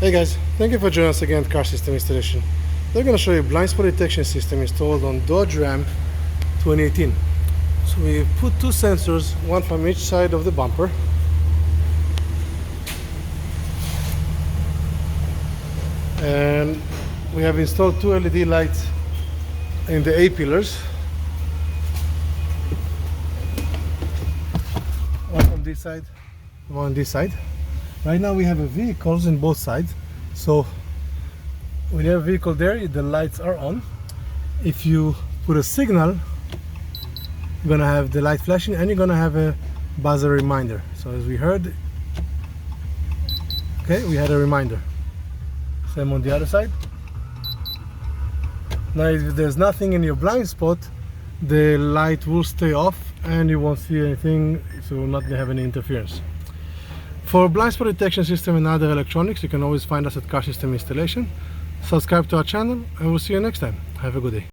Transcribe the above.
Hey guys, thank you for joining us again at Car System Installation. They're going to show you blind spot detection system installed on Dodge Ram 2018. So we put two sensors, one from each side of the bumper. And we have installed two LED lights in the A-pillars. One on this side, one on this side. Right now we have vehicles in both sides, so when you have a vehicle there, the lights are on. If you put a signal, you're gonna have the light flashing and you're gonna have a buzzer reminder. So as we heard, okay, we had a reminder. Same on the other side. Now if there's nothing in your blind spot, the light will stay off and you won't see anything, so you will not have any interference. For blind spot detection system and other electronics, you can always find us at Car System Installation. Subscribe to our channel and we'll see you next time. Have a good day.